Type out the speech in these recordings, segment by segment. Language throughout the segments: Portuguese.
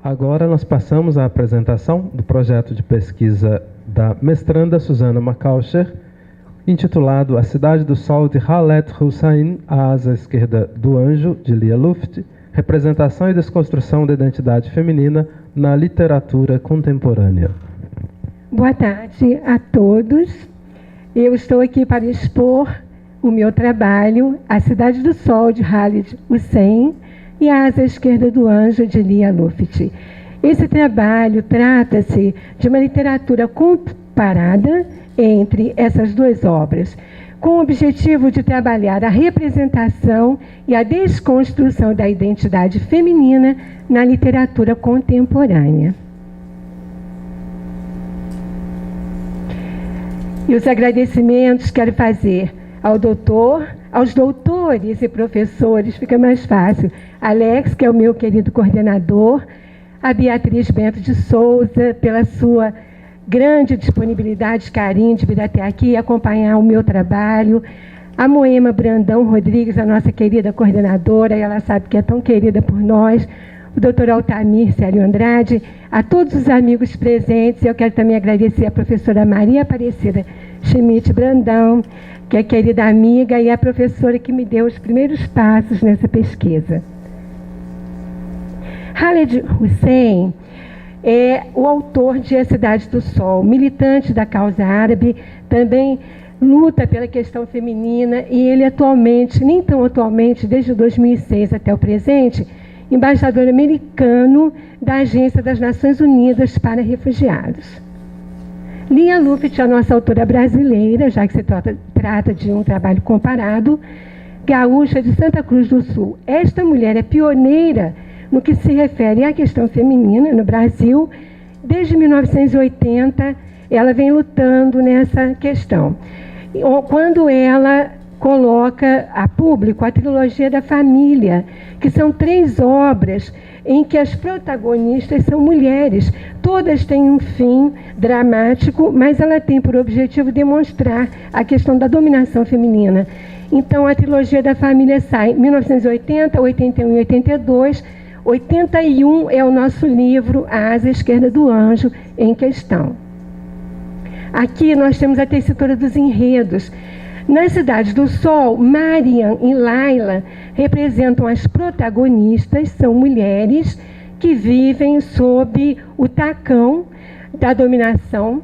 Agora nós passamos à apresentação do projeto de pesquisa da mestranda Susana Macauscher, intitulado A Cidade do Sol de Khaled Hossein, a asa esquerda do anjo, de Lia Luft, representação e desconstrução da identidade feminina na literatura contemporânea. Boa tarde a todos. Eu estou aqui para expor o meu trabalho, A Cidade do Sol, de Khaled Hossein, e a asa esquerda do anjo, de Lia Luft. Esse trabalho trata-se de uma literatura comparada entre essas duas obras, com o objetivo de trabalhar a representação e a desconstrução da identidade feminina na literatura contemporânea. E os agradecimentos quero fazer aos doutores e professores, fica mais fácil. Alex, que é o meu querido coordenador, a Beatriz Bento de Souza, pela sua grande disponibilidade, carinho de vir até aqui e acompanhar o meu trabalho, a Moema Brandão Rodrigues, a nossa querida coordenadora, e ela sabe que é tão querida por nós, o doutor Altamir Célio Andrade, a todos os amigos presentes. Eu quero também agradecer a professora Maria Aparecida Schmidt Brandão, que é querida amiga e a professora que me deu os primeiros passos nessa pesquisa. Khaled Hossein é o autor de A Cidade do Sol, militante da causa árabe, também luta pela questão feminina e ele atualmente, nem tão atualmente, desde 2006 até o presente, embaixador americano da Agência das Nações Unidas para Refugiados. Lia Luft, a nossa autora brasileira, já que se trata de um trabalho comparado, gaúcha de Santa Cruz do Sul. Esta mulher é pioneira no que se refere à questão feminina no Brasil. Desde 1980, ela vem lutando nessa questão. Quando ela coloca a público a trilogia da família, que são 3 obras em que as protagonistas são mulheres. Todas têm um fim dramático, mas ela tem por objetivo demonstrar a questão da dominação feminina. Então, a trilogia da família sai em 1980, 81 e 82. 81 é o nosso livro, A Asa Esquerda do Anjo, em questão. Aqui nós temos a tessitura dos enredos. Na Cidade do Sol, Mariam e Laila representam as protagonistas, são mulheres que vivem sob o tacão da dominação,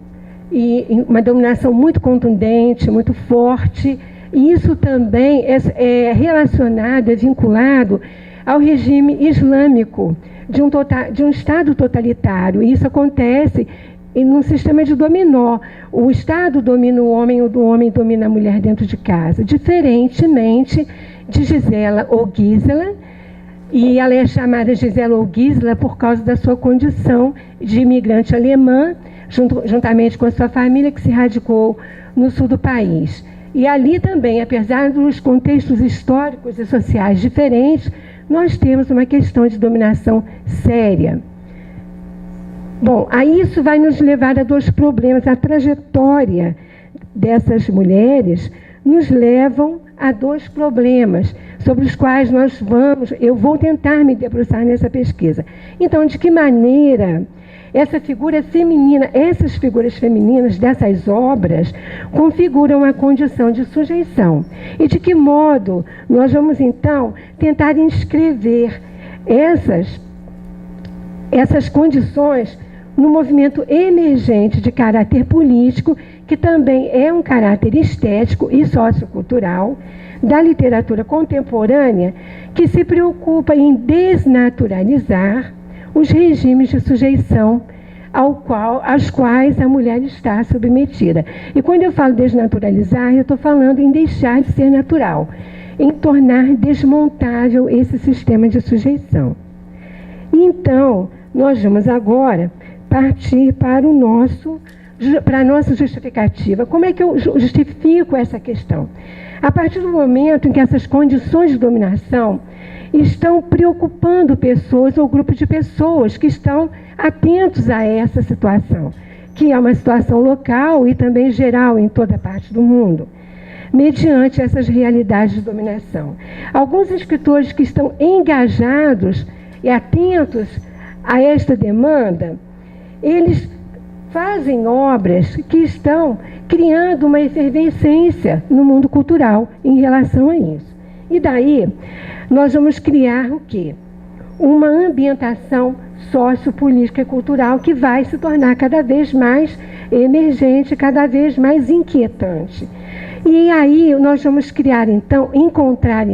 e uma dominação muito contundente, muito forte, e isso também é relacionado, é vinculado ao regime islâmico de um Estado totalitário. E isso acontece num sistema de dominó. O Estado domina o homem domina a mulher dentro de casa, diferentemente de Gisela ou Gisela, e ela é chamada Gisela ou Gisela por causa da sua condição de imigrante alemã, juntamente com a sua família, que se radicou no sul do país. E ali também, apesar dos contextos históricos e sociais diferentes, nós temos uma questão de dominação séria. Bom, aí isso vai nos levar a 2 problemas. A trajetória dessas mulheres nos levam a 2 problemas, sobre os quais eu vou tentar me debruçar nessa pesquisa. Então, de que maneira essa figura feminina, essas figuras femininas dessas obras configuram a condição de sujeição? E de que modo nós vamos, então, tentar inscrever essas condições no movimento emergente de caráter político, que também é um caráter estético e sociocultural, da literatura contemporânea, que se preocupa em desnaturalizar os regimes de sujeição aos quais a mulher está submetida. E quando eu falo desnaturalizar, eu estou falando em deixar de ser natural, em tornar desmontável esse sistema de sujeição. Então, nós vamos agora partir para a nossa justificativa. Como é que eu justifico essa questão? A partir do momento em que essas condições de dominação estão preocupando pessoas ou grupos de pessoas que estão atentos a essa situação, que é uma situação local e também geral em toda parte do mundo, mediante essas realidades de dominação. Alguns escritores que estão engajados e atentos a esta demanda, eles fazem obras que estão criando uma efervescência no mundo cultural em relação a isso. E daí, nós vamos criar o quê? Uma ambientação sociopolítica e cultural que vai se tornar cada vez mais emergente, cada vez mais inquietante. E aí nós vamos encontrar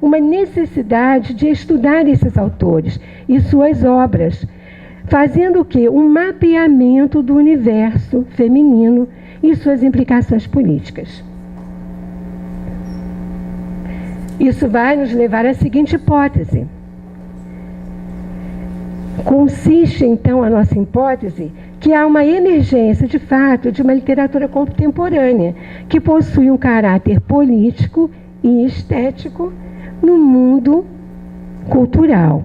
uma necessidade de estudar esses autores e suas obras, fazendo o quê? Um mapeamento do universo feminino e suas implicações políticas. Isso vai nos levar à seguinte hipótese. Consiste, então, a nossa hipótese que há uma emergência, de fato, de uma literatura contemporânea que possui um caráter político e estético no mundo cultural.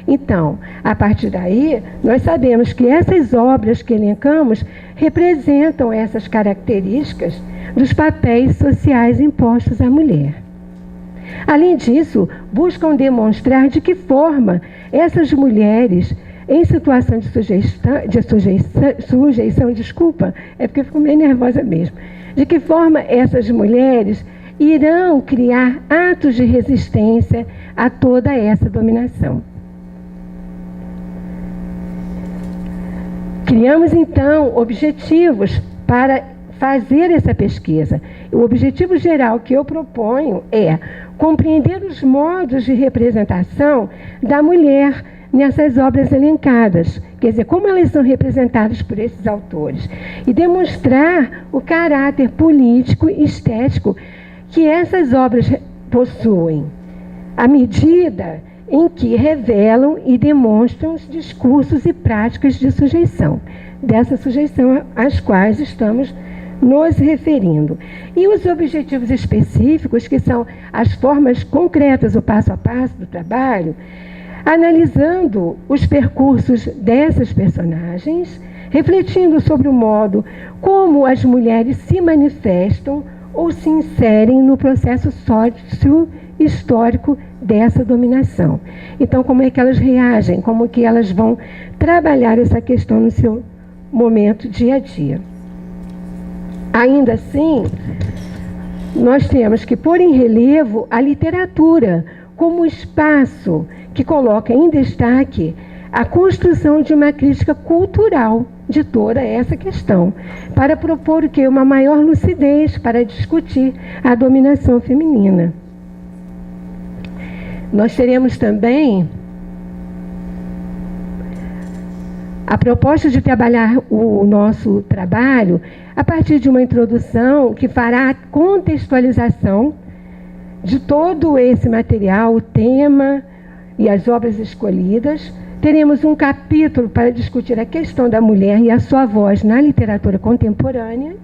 Então, a partir daí, nós sabemos que essas obras que elencamos representam essas características dos papéis sociais impostos à mulher. Além disso, buscam demonstrar de que forma essas mulheres, em situação de sujeição, desculpa, é porque eu fico meio nervosa mesmo, de que forma essas mulheres irão criar atos de resistência a toda essa dominação. Criamos, então, objetivos para fazer essa pesquisa. O objetivo geral que eu proponho é compreender os modos de representação da mulher nessas obras elencadas, quer dizer, como elas são representadas por esses autores, e demonstrar o caráter político e estético que essas obras possuem, à medida em que revelam e demonstram os discursos e práticas de sujeição, dessa sujeição às quais estamos nos referindo. E os objetivos específicos, que são as formas concretas, o passo a passo do trabalho, analisando os percursos dessas personagens, refletindo sobre o modo como as mulheres se manifestam ou se inserem no processo sócio-histórico dessa dominação. Então, como é que elas reagem, como que elas vão trabalhar essa questão no seu momento dia a dia. Ainda assim, nós temos que pôr em relevo a literatura como espaço que coloca em destaque a construção de uma crítica cultural de toda essa questão, para propor o quê? Uma maior lucidez para discutir a dominação feminina. Nós teremos também a proposta de trabalhar o nosso trabalho a partir de uma introdução que fará a contextualização de todo esse material, o tema e as obras escolhidas. Teremos um capítulo para discutir a questão da mulher e a sua voz na literatura contemporânea,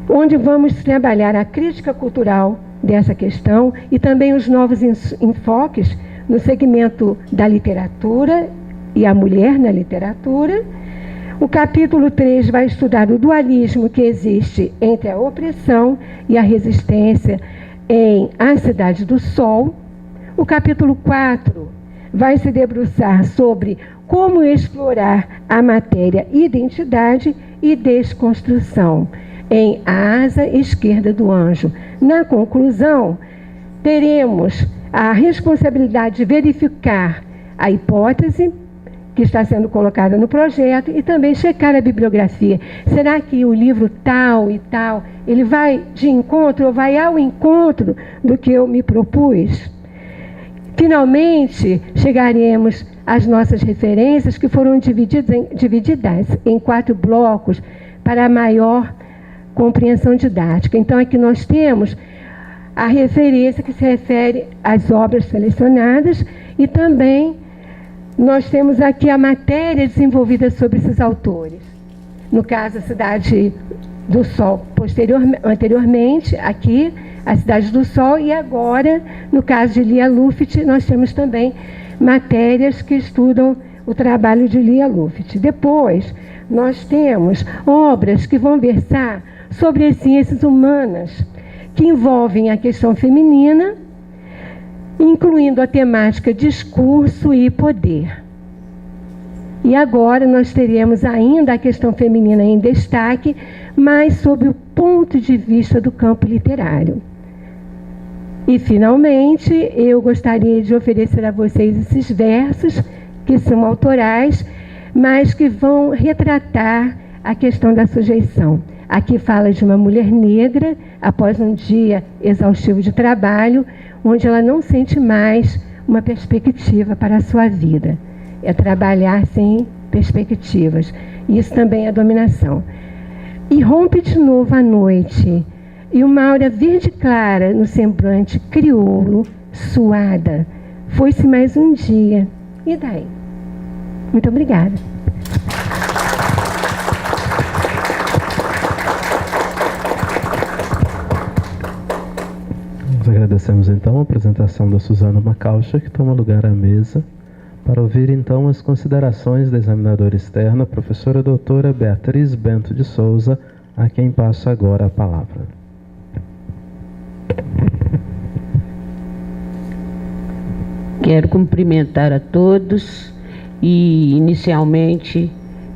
onde vamos trabalhar a crítica cultural dessa questão e também os novos enfoques no segmento da literatura e a mulher na literatura. O capítulo 3 vai estudar o dualismo que existe entre a opressão e a resistência em A Cidade do Sol. O capítulo 4 vai se debruçar sobre como explorar a matéria identidade e desconstrução em A Asa Esquerda do Anjo. Na conclusão, teremos a responsabilidade de verificar a hipótese que está sendo colocada no projeto e também checar a bibliografia. Será que o livro tal e tal, ele vai de encontro ou vai ao encontro do que eu me propus? Finalmente, chegaremos às nossas referências, que foram divididas em 4 blocos para maior compreensão didática. Então, aqui nós temos a referência que se refere às obras selecionadas e também nós temos aqui a matéria desenvolvida sobre esses autores. No caso, a Cidade do Sol, anteriormente, aqui, a Cidade do Sol, e agora, no caso de Lia Luft, nós temos também matérias que estudam o trabalho de Lia Luft. Depois, nós temos obras que vão versar sobre as ciências humanas, que envolvem a questão feminina, incluindo a temática discurso e poder. E agora nós teremos ainda a questão feminina em destaque, mas sob o ponto de vista do campo literário. E, finalmente, eu gostaria de oferecer a vocês esses versos, que são autorais, mas que vão retratar a questão da sujeição. Aqui fala de uma mulher negra, após um dia exaustivo de trabalho, onde ela não sente mais uma perspectiva para a sua vida. É trabalhar sem perspectivas. Isso também é dominação. E rompe de novo a noite, e uma aura verde clara no semblante crioulo, suada. Foi-se mais um dia. E daí? Muito obrigada. Nós agradecemos então a apresentação da Suzana Macauscher, que toma lugar à mesa, para ouvir então as considerações da examinadora externa, professora doutora Beatriz Bento de Souza, a quem passo agora a palavra. Quero cumprimentar a todos e, inicialmente,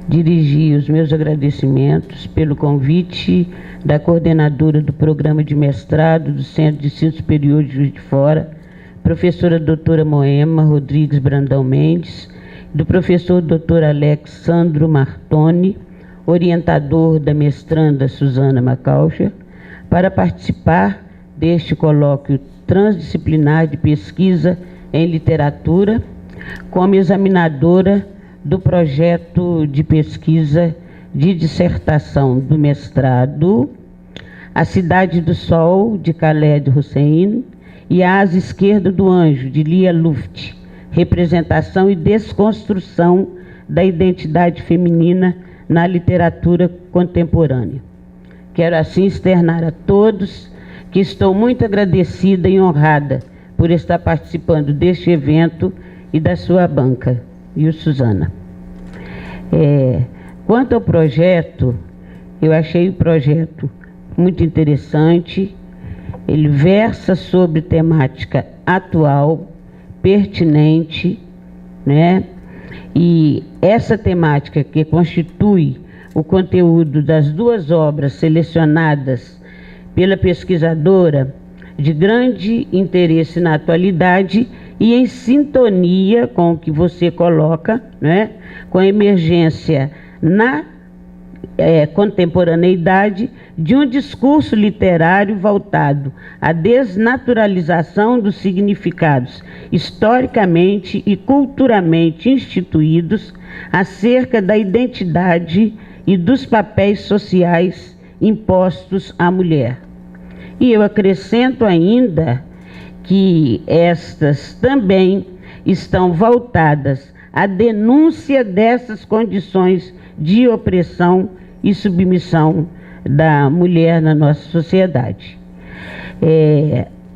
dirigir os meus agradecimentos pelo convite da coordenadora do programa de mestrado do Centro de Ensino Superior de Juiz de Fora, professora doutora Moema Rodrigues Brandão Mendes, do professor doutor Alexandro Martoni, orientador da mestranda Suzana Macauscher, para participar deste colóquio transdisciplinar de pesquisa em literatura, como examinadora do projeto de pesquisa de dissertação do mestrado A Cidade do Sol, de Khaled Hossein, e A Asa Esquerda do Anjo, de Lia Luft, representação e desconstrução da identidade feminina na literatura contemporânea. Quero assim externar a todos que estou muito agradecida e honrada por estar participando deste evento e da sua banca, e o Suzana. Quanto ao projeto, eu achei o projeto muito interessante. Ele versa sobre temática atual, pertinente, né? E essa temática, que constitui o conteúdo das duas obras selecionadas pela pesquisadora, de grande interesse na atualidade e em sintonia com o que você coloca, né? Com a emergência na contemporaneidade de um discurso literário voltado à desnaturalização dos significados historicamente e culturalmente instituídos acerca da identidade e dos papéis sociais impostos à mulher. E eu acrescento ainda que estas também estão voltadas à denúncia dessas condições de opressão e submissão da mulher na nossa sociedade.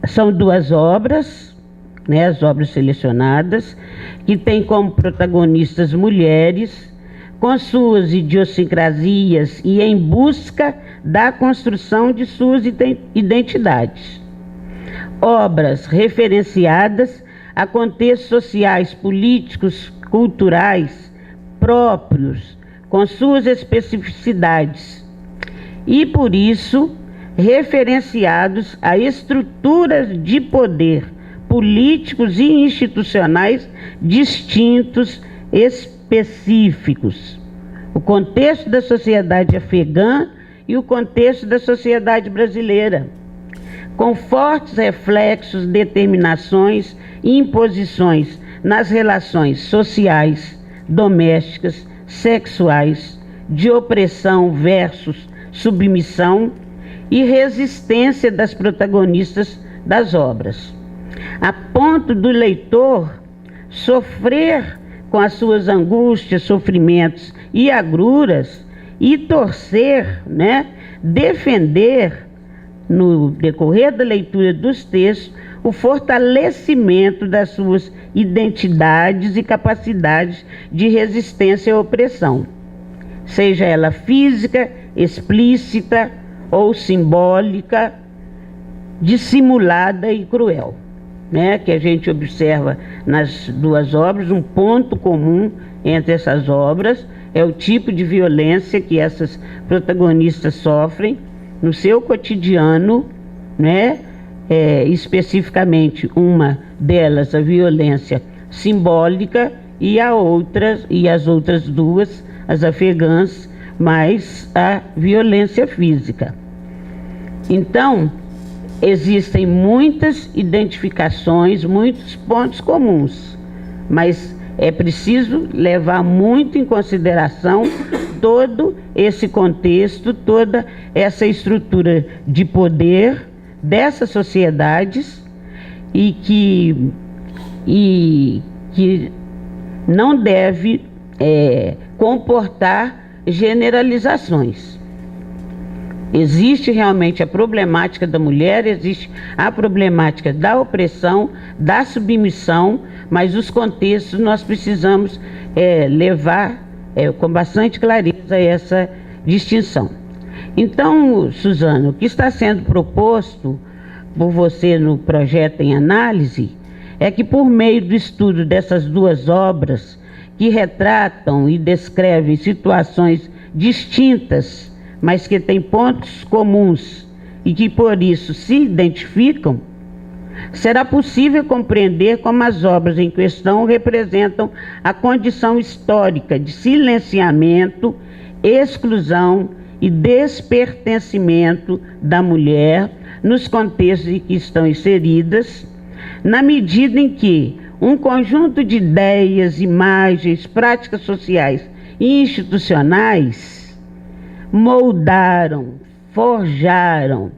São duas obras, né, as obras selecionadas, que têm como protagonistas mulheres, com suas idiosincrasias e em busca da construção de suas identidades. Obras referenciadas a contextos sociais, políticos, culturais próprios, com suas especificidades, e por isso referenciados a estruturas de poder políticos e institucionais distintos, específicos. O contexto da sociedade afegã e o contexto da sociedade brasileira, com fortes reflexos, determinações e imposições nas relações sociais, domésticas, sexuais, de opressão versus submissão e resistência das protagonistas das obras, a ponto do leitor sofrer com as suas angústias, sofrimentos e agruras e torcer, né, defender, no decorrer da leitura dos textos, o fortalecimento das suas identidades e capacidades de resistência à opressão, seja ela física, explícita ou simbólica, dissimulada e cruel. né, que a gente observa nas duas obras, um ponto comum entre essas obras é o tipo de violência que essas protagonistas sofrem no seu cotidiano, né? Especificamente uma delas, a violência simbólica, e as outras duas, as afegãs, mais a violência física. Então, existem muitas identificações, muitos pontos comuns, mas é preciso levar muito em consideração todo esse contexto, toda essa estrutura de poder dessas sociedades e que não deve comportar generalizações. Existe realmente a problemática da mulher, existe a problemática da opressão, da submissão, mas os contextos nós precisamos levar com bastante clareza essa distinção. Então, Suzana, o que está sendo proposto por você no projeto em análise é que, por meio do estudo dessas duas obras, que retratam e descrevem situações distintas, mas que têm pontos comuns e que por isso se identificam, será possível compreender como as obras em questão representam a condição histórica de silenciamento, exclusão e despertencimento da mulher nos contextos em que estão inseridas, na medida em que um conjunto de ideias, imagens, práticas sociais e institucionais moldaram, forjaram,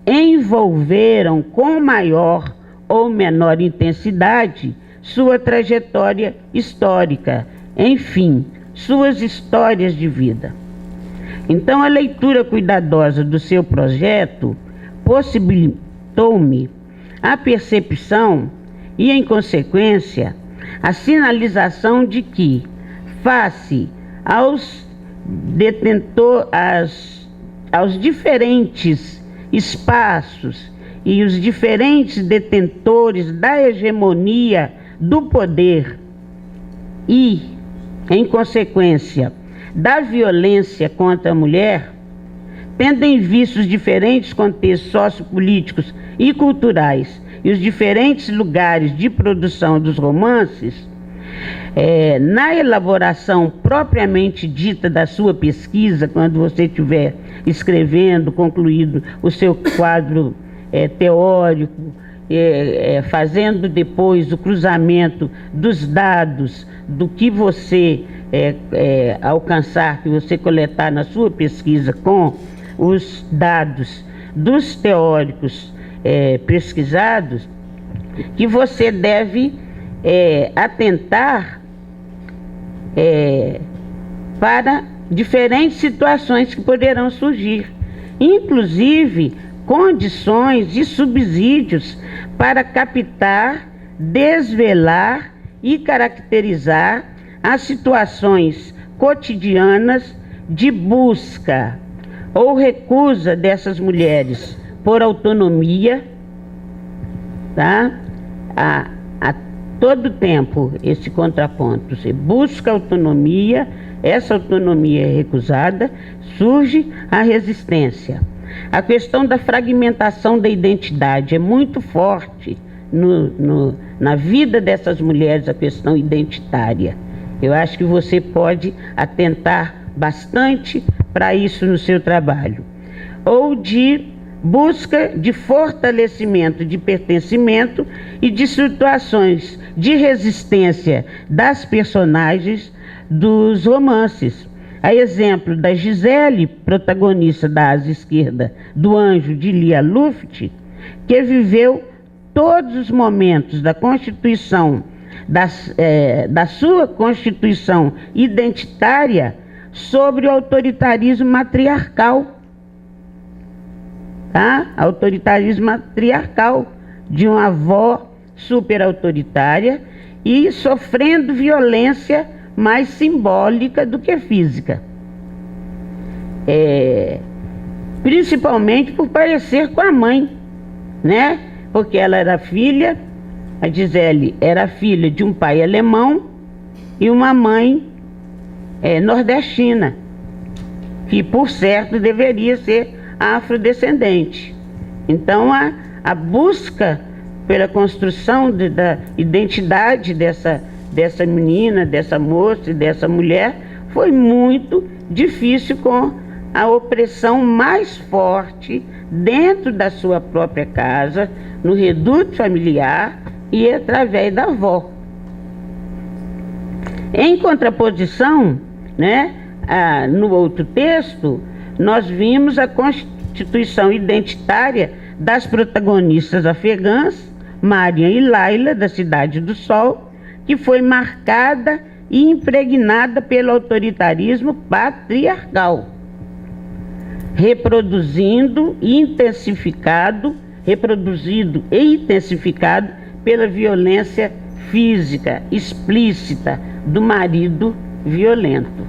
envolveram com maior ou menor intensidade sua trajetória histórica, enfim, suas histórias de vida. Então, a leitura cuidadosa do seu projeto possibilitou-me a percepção e, em consequência, a sinalização de que, face aos aos diferentes espaços e os diferentes detentores da hegemonia do poder e, em consequência, da violência contra a mulher, tendo em vista os diferentes contextos sociopolíticos e culturais e os diferentes lugares de produção dos romances, na elaboração propriamente dita da sua pesquisa, quando você estiver escrevendo, concluído o seu quadro teórico, fazendo depois o cruzamento dos dados, do que você alcançar, que você coletar na sua pesquisa com os dados dos teóricos pesquisados, que você deve atentar para diferentes situações que poderão surgir, inclusive condições e subsídios para captar, desvelar e caracterizar as situações cotidianas de busca ou recusa dessas mulheres por autonomia, tá? A todo tempo esse contraponto, você busca autonomia, essa autonomia é recusada, surge a resistência. A questão da fragmentação da identidade é muito forte na vida dessas mulheres, a questão identitária. Eu acho que você pode atentar bastante para isso no seu trabalho. Ou de busca de fortalecimento de pertencimento e de situações de resistência das personagens dos romances. A exemplo da Gisele, protagonista da asa esquerda do Anjo de Lia Luft, que viveu todos os momentos da constituição, da sua constituição identitária sobre o autoritarismo matriarcal. Tá? Autoritarismo matriarcal de uma avó super autoritária e sofrendo violência mais simbólica do que física. Principalmente por parecer com a mãe, né? Porque ela era filha A Gisele era filha de um pai alemão e uma mãe nordestina, que por certo deveria ser afrodescendente. Então a busca pela construção da identidade dessa menina, dessa moça e dessa mulher foi muito difícil, com a opressão mais forte dentro da sua própria casa, no reduto familiar e através da avó. Em contraposição, no outro texto, nós vimos a constituição identitária das protagonistas afegãs, Mariam e Laila, da Cidade do Sol, que foi marcada e impregnada pelo autoritarismo patriarcal, reproduzido e intensificado pela violência física explícita do marido violento,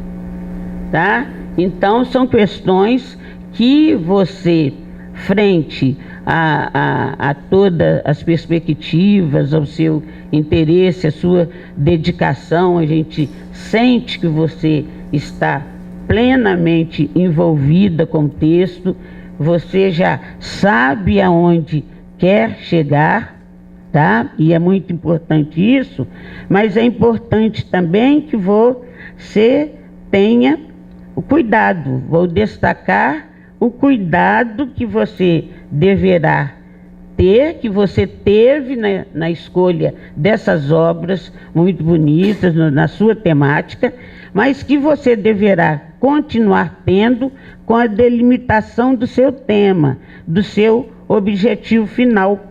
tá? Então são questões que você, frente a todas as perspectivas, ao seu interesse, a sua dedicação, a gente sente que você está plenamente envolvida com o texto, você já sabe aonde quer chegar, tá? E é muito importante isso, mas é importante também que você tenha o cuidado. Vou destacar o cuidado que você deverá ter, que você teve na escolha dessas obras muito bonitas, na sua temática, mas que você deverá continuar tendo com a delimitação do seu tema, do seu objetivo final.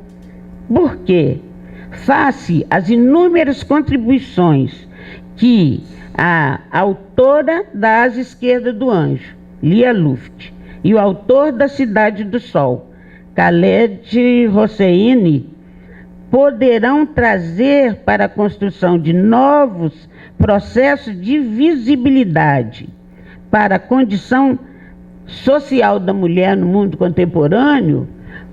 Por quê? Face às inúmeras contribuições que a autora das Esquerdas do Anjo, Lia Luft, e o autor da Cidade do Sol, Khaled Hosseini, poderão trazer para a construção de novos processos de visibilidade para a condição social da mulher no mundo contemporâneo,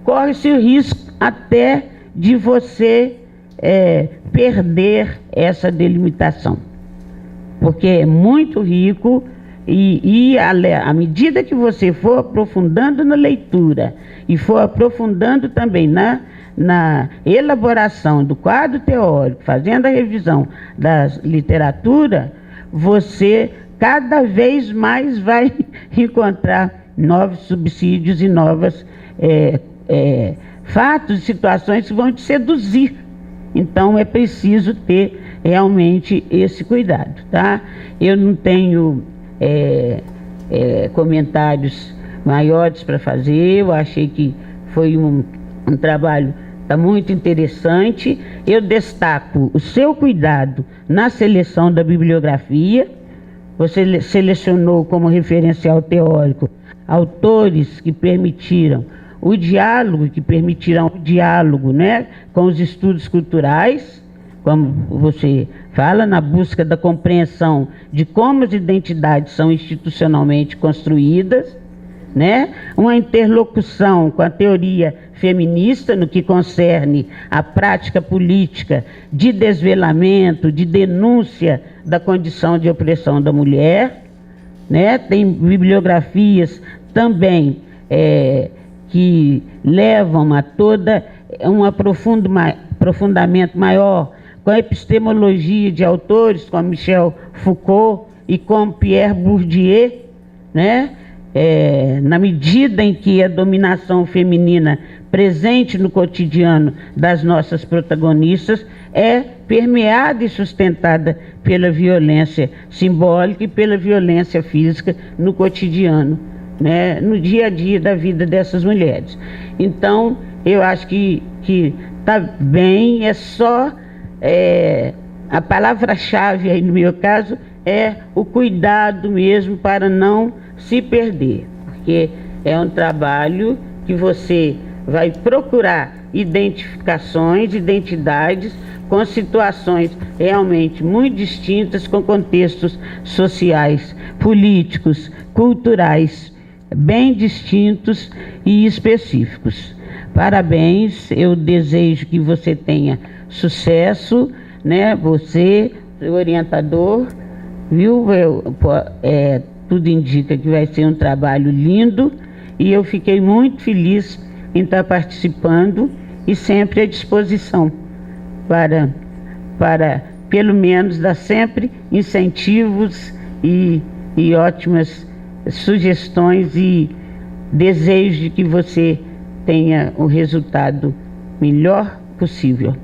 corre-se o risco até de você perder essa delimitação, porque é muito rico. E à medida que você for aprofundando na leitura e for aprofundando também na elaboração do quadro teórico, fazendo a revisão da literatura, você cada vez mais vai encontrar novos subsídios e novos fatos e situações que vão te seduzir. Então é preciso ter realmente esse cuidado, tá? Eu não tenho comentários maiores para fazer. Eu achei que foi um trabalho muito interessante. Eu destaco o seu cuidado na seleção da bibliografia. Você selecionou como referencial teórico autores que permitiram o diálogo, com os estudos culturais, como você fala, na busca da compreensão de como as identidades são institucionalmente construídas, uma interlocução com a teoria feminista no que concerne a prática política de desvelamento, de denúncia da condição de opressão da mulher, Tem bibliografias também que levam a toda um aprofundamento maior com a epistemologia de autores como Michel Foucault e como Pierre Bourdieu, na medida em que a dominação feminina presente no cotidiano das nossas protagonistas é permeada e sustentada pela violência simbólica e pela violência física no cotidiano, no dia a dia da vida dessas mulheres. Então, eu acho que está bem, é só a palavra-chave aí no meu caso é o cuidado mesmo para não se perder, porque é um trabalho que você vai procurar identificações, identidades com situações realmente muito distintas, com contextos sociais, políticos, culturais, bem distintos e específicos. Parabéns, eu desejo que você tenha sucesso, né? Você, seu orientador, viu? Tudo indica que vai ser um trabalho lindo e eu fiquei muito feliz em estar participando e sempre à disposição para pelo menos dar sempre incentivos e ótimas sugestões e desejo de que você tenha o resultado melhor possível.